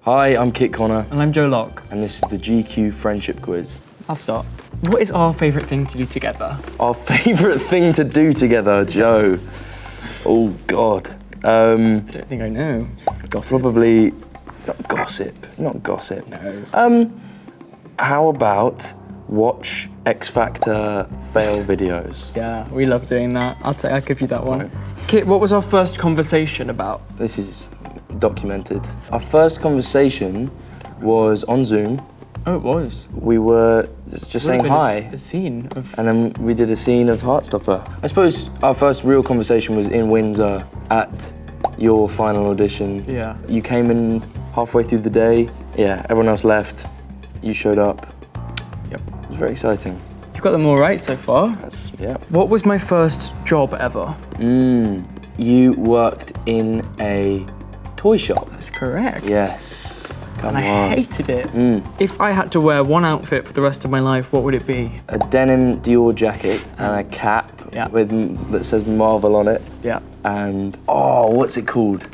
Hi, I'm Kit Connor. And I'm Joe Locke. And this is the GQ Friendship Quiz. I'll start. What is our favourite thing to do together? Our favourite thing to do together, Joe? Oh, God. I don't think I know. Gossip. Probably, not gossip. No. How about watch X Factor fail videos? Yeah, we love doing that. I'll give you that one. Kit, what was our first conversation about? This is documented. Our first conversation was on Zoom. Oh, it was. We were just saying hi. A scene of... And then we did a scene of Heartstopper. I suppose our first real conversation was in Windsor at your final audition. Yeah. You came in halfway through the day. Yeah, everyone else left. You showed up. Yep. It was very exciting. You've got them all right so far. Yeah. What was my first job ever? You worked in a toy shop. That's correct. Yes. Come and on. I hated it. If I had to wear one outfit for the rest of my life, what would it be? A denim Dior jacket and a cap that says Marvel on it. Yeah. And, what's it called?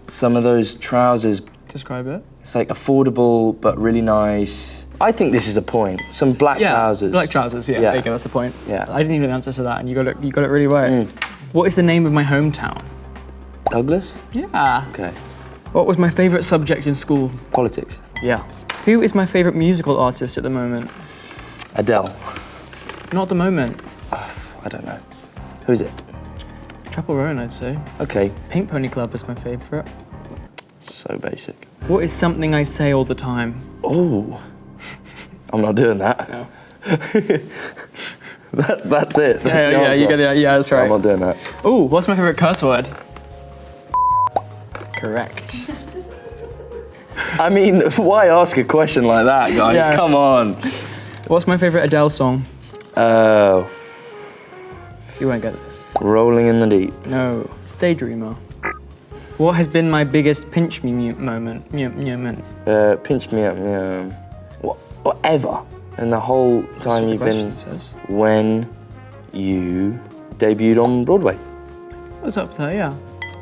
Some of those trousers. Describe it. It's like affordable, but really nice. I think this is a point. Some black trousers. Black trousers, yeah. There you go, that's the point. Yeah. I didn't even answer to that, and you got it really right. What is the name of my hometown? Douglas? Yeah. Okay. What was my favourite subject in school? Politics. Yeah. Who is my favourite musical artist at the moment? Adele. Not at the moment. I don't know. Who is it? Chapel Roan, I'd say. Okay. Pink Pony Club is my favourite. So basic. What is something I say all the time? Oh. I'm not doing that. No. That's it. Yeah, you get it. Yeah, that's right. I'm not doing that. Oh, what's my favourite curse word? Correct. I mean, why ask a question like that, guys? Yeah. Come on. What's my favourite Adele song? You won't get this. Rolling in the Deep. No. Daydreamer. What has been my biggest pinch me moment? Pinch me up, whatever. And the whole time you've been when you debuted on Broadway. It was up there, yeah.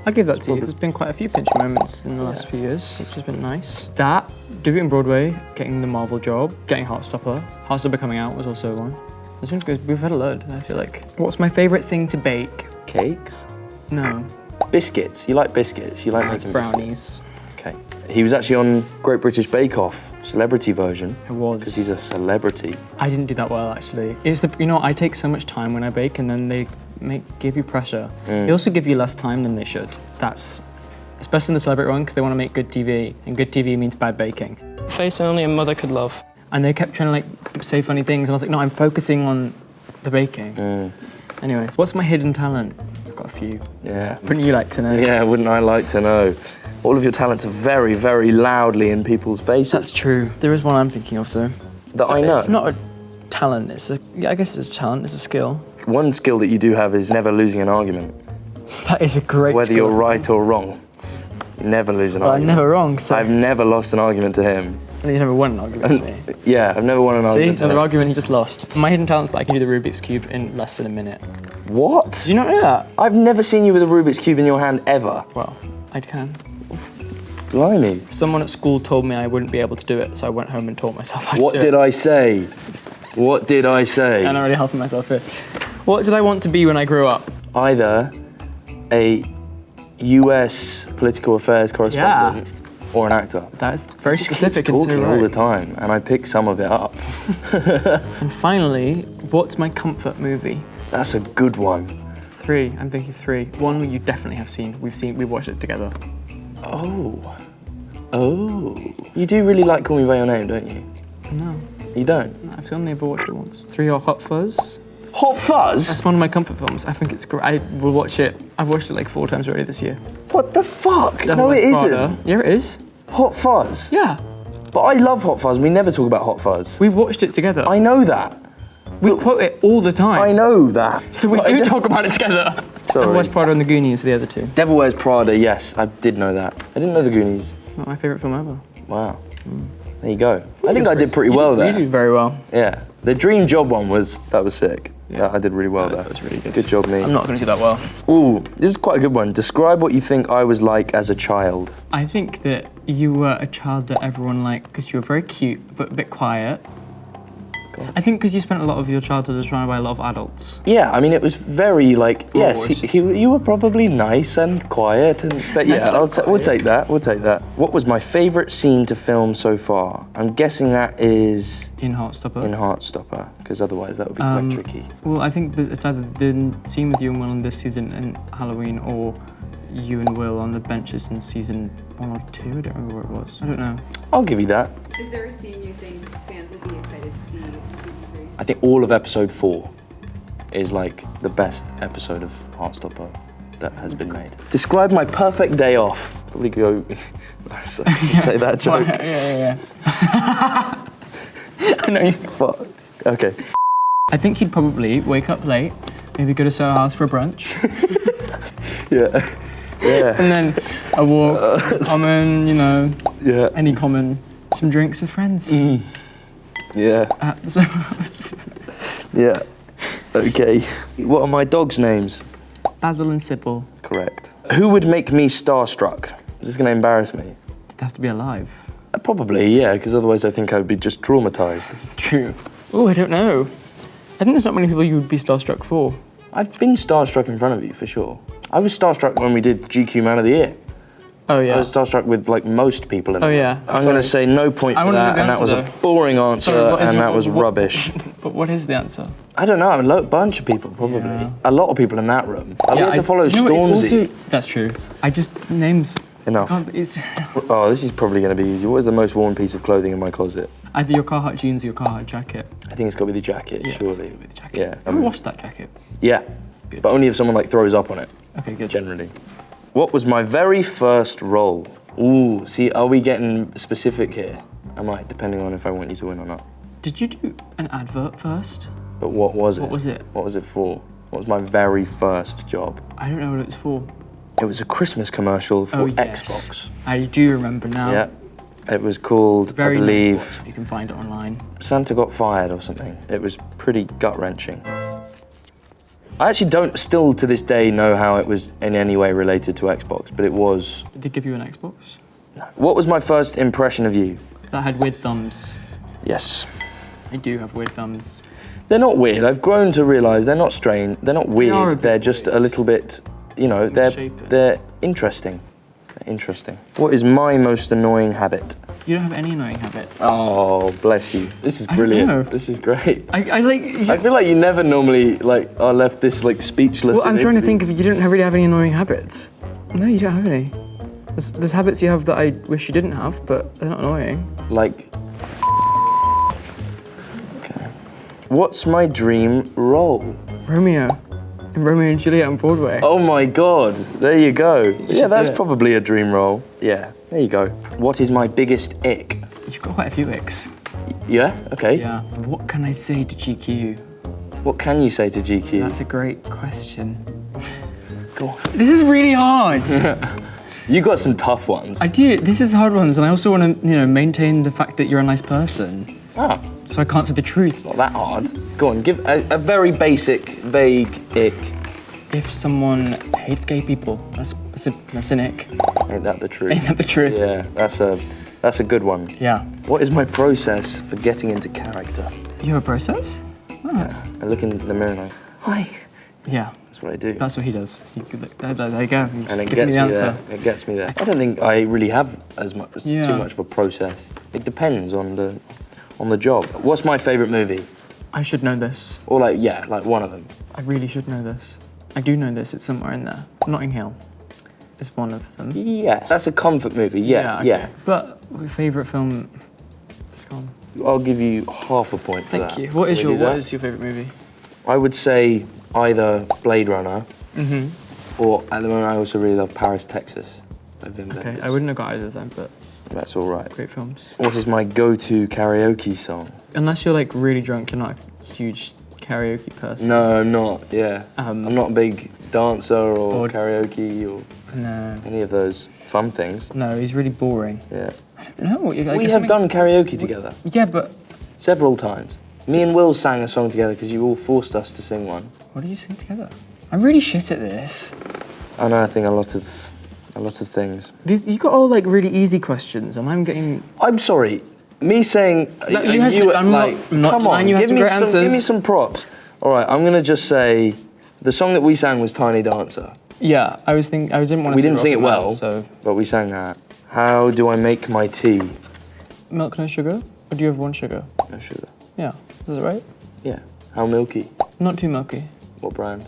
I'll give that to you. There's been quite a few pinch moments in the last few years, which has been nice. That, debuting on Broadway, getting the Marvel job, getting Heartstopper. Heartstopper coming out was also one. It's been good. We've had a load, I feel like. What's my favourite thing to bake? Cakes? No. Biscuits. You like biscuits. You like It's making brownies. Okay. He was actually on Great British Bake Off, celebrity version. It was. Because he's a celebrity. I didn't do that well, actually. It's I take so much time when I bake, and then they give you pressure. They also give you less time than they should. That's, especially in the celebrity one, because they want to make good TV, and good TV means bad baking. Face only a mother could love. And they kept trying to say funny things, and I was like, no, I'm focusing on the baking. Anyway, what's my hidden talent? I've got a few. Yeah. Wouldn't you like to know? Yeah, wouldn't I like to know? All of your talents are very, very loudly in people's faces. That's true. There is one I'm thinking of, though. That I know? It's not a talent, I guess it's a talent, it's a skill. One skill that you do have is never losing an argument. That is a great skill. Whether you're right or wrong, you never lose an argument. I'm never wrong, so... I've never lost an argument to him. And you never won an argument to me. Yeah, I've never won an argument to him. See, another argument you just lost. My hidden talent's that I can do the Rubik's Cube in less than a minute. What? Did you not know that? I've never seen you with a Rubik's Cube in your hand, ever. Well, I can. Blimey. Someone at school told me I wouldn't be able to do it, so I went home and taught myself how to do it. What did I say? What did I say? I'm already helping myself here. What did I want to be when I grew up? Either a US political affairs correspondent or an actor. That's very specific and so talking right. all the time, and I pick some of it up. And finally, what's my comfort movie? That's a good one. 3, I'm thinking 3. One you definitely have seen. We've watched it together. Oh. You do really like Call Me By Your Name, don't you? No. You don't? No, I've only ever watched it once. 3 or Hot Fuzz. Hot Fuzz? That's one of my comfort films. I think it's great. I will watch it. I've watched it like 4 times already this year. What the fuck? Devil No, it Wears isn't. Prada. Yeah, it is. Hot Fuzz? Yeah. But I love Hot Fuzz. We never talk about Hot Fuzz. We watched it together. I know that. We quote it all the time. I know that. So we do talk about it together. Sorry. Devil Wears Prada and The Goonies are the other 2. Devil Wears Prada, yes, I did know that. I didn't know The Goonies. Not my favourite film ever. Wow. There you go. I think I did pretty well there. You did very well. Yeah. The dream job one was sick. Yeah, I did really well there. That was really good. Good job, me. I'm not going to do that well. Ooh, this is quite a good one. Describe what you think I was like as a child. I think that you were a child that everyone liked because you were very cute, but a bit quiet. God. I think because you spent a lot of your childhood surrounded by a lot of adults. Yeah, I mean, it was very like, yes, Broad. you were probably nice and quiet, but yeah, we'll take that. We'll take that. What was my favourite scene to film so far? I'm guessing that is In Heartstopper. in Heartstopper, because otherwise that would be quite tricky. Well, I think that it's either the scene with you and Will in this season in Halloween or you and Will on the benches in season 1 or 2. I don't remember where it was. I don't know. I'll give you that. Is there a scene you think fans would be excited to see in season 3? I think all of episode 4 is like the best episode of Heartstopper that has been made. Describe my perfect day off. Probably go say that joke. Yeah. I know you. Fuck. Okay. I think you'd probably wake up late, maybe go to Soho House for a brunch, Yeah. Yeah. and then a walk, common, Yeah. any common, some drinks with friends Yeah. at the Soho House. Yeah. Okay. What are my dogs' names? Basil and Sybil. Correct. Who would make me starstruck? Is this going to embarrass me? Did they have to be alive? Probably, yeah, because otherwise I think I would be just traumatized. True. Oh, I don't know. I think there's not many people you would be starstruck for. I've been starstruck in front of you, for sure. I was starstruck when we did GQ Man of the Year. Oh, yeah. I was starstruck with, like, most people in the room. yeah. I'm going to say no point for that, and that was a boring answer, and that was rubbish. But what is the answer? I don't know, a bunch of people, probably. Yeah. A lot of people in that room. I had to follow you know what, it's Stormzy. also, that's true. I just, names... Enough. It's Oh, this is probably going to be easy. What is the most worn piece of clothing in my closet? either your Carhartt jeans or your Carhartt jacket. I think it's got to be the jacket, Yeah, surely. it's gotta be the jacket. Yeah. Have you washed that jacket? Yeah, Good. but only if someone like throws up on it, Okay, good. generally. What was my very first role? Ooh, see, are we getting specific here? I might, depending on if I want you to win or not. Did you do an advert first? But what was it? What was it? What was it for? What was my very first job? I don't know what it was for. It was a Christmas commercial for Oh, yes. Xbox. I do remember now. Yeah. It was called, Very I nice believe, watch. You can find it online. Santa Got Fired or something. It was pretty gut-wrenching. I actually don't still to this day know how it was in any way related to Xbox, but it was. Did they give you an Xbox? What was my first impression of you? That had weird thumbs. Yes. I do have weird thumbs. They're not weird. I've grown to realise they're not strange. They're not weird. are a bit They're just a little bit, they're Misshapen. interesting. They're interesting. What is my most annoying habit? You don't have any annoying habits. Oh, bless you. This is I don't brilliant. know. This is great. I like. I feel like you never normally are left this speechless. Well, I'm in trying to think interviews. if you don't really have any annoying habits. No, you don't have any. There's habits you have that I wish you didn't have, but they're not annoying. Like. Okay. What's my dream role? Romeo. In Romeo and Juliet on Broadway. Oh my God! There you go. Yeah, should that's do it. probably a dream role. Yeah. There you go. What is my biggest ick? You've got quite a few icks. Yeah. Okay. Yeah. What can I say to GQ? What can you say to GQ? That's a great question. Go on. This is really hard. You got some tough ones. I do. This is hard ones, and I also want to, maintain the fact that you're a nice person. Ah, So I can't say the truth. not that hard. Go on, give a very basic, vague ick. If someone hates gay people, that's an ick. Ain't that the truth? Ain't that the truth? Yeah, that's a good one. Yeah. What is my process for getting into character? You have a process? Nice. I look in the mirror and I, hi. Yeah. That's what I do. That's what he does. There you go. You just And it give me gets the me answer. there. It gets me there. I don't think I really have too Yeah. much of a process. It depends on the job. What's my favourite movie? I should know this. Or like one of them. I really should know this. I do know this. It's somewhere in there. Notting Hill is one of them. Yes. That's a comfort movie. Yeah. okay. But my favourite film, it's gone. I'll give you half a point for that. Thank you. What is Can we do your that? favourite movie? I would say either Blade Runner Mm-hmm. or at the moment I also really love Paris, Texas. by Wim Okay, Wenders. I wouldn't have got either of them, but That's all right. great films. What is my go-to karaoke song? Unless you're like really drunk, you're not a huge karaoke person. No, I'm not. Yeah, Um, I'm not a big dancer or Or- karaoke or No. any of those fun things. No, he's really boring. Yeah. No, I We guess have done karaoke together Yeah, but several times. Me and Will sang a song together because you all forced us to sing one. what did you sing together? I'm really shit at this. I know. I think a lot of things. You got all like really easy questions, and I'm getting. I'm sorry. Me saying No, you had some- I'm not- I'm not come on, denying you had give some me great give me answers. some props. All right, I'm gonna just say the song that we sang was Tiny Dancer. Yeah, I didn't want to. We didn't sing it Rocket Man, well, so but we sang that. How do I make my tea? milk no sugar, or do you have one sugar? No sugar. Yeah, is that right? Yeah. How milky? Not too milky. What brand?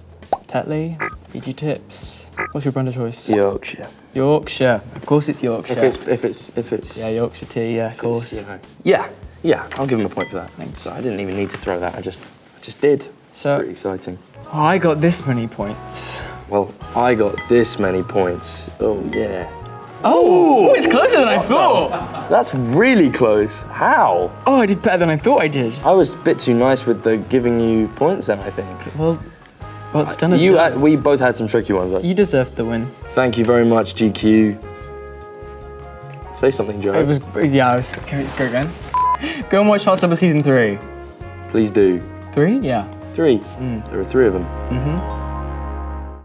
Tetley, PG Tips. What's your brand of choice? Yorkshire. Yorkshire. Of course, it's Yorkshire. If it's Yeah, Yorkshire tea. Yeah, of course. you know. Yeah. I'll give him a point for that. Thanks. So I didn't even need to throw that. I just did. So Pretty exciting. I got this many points. Well, I got this many points. Oh yeah. Oh, it's closer than I thought. That's really close. How? Oh, I did better than I thought I did. I was a bit too nice with the giving you points then, I think. Well, it's done. Is done. We both had some tricky ones. You deserved the win. Thank you very much, GQ. Say something, Joe. Can we go again? Go and watch Heartstopper season 3. Please do. 3? Yeah. 3. There are 3 of them. Mm-hmm.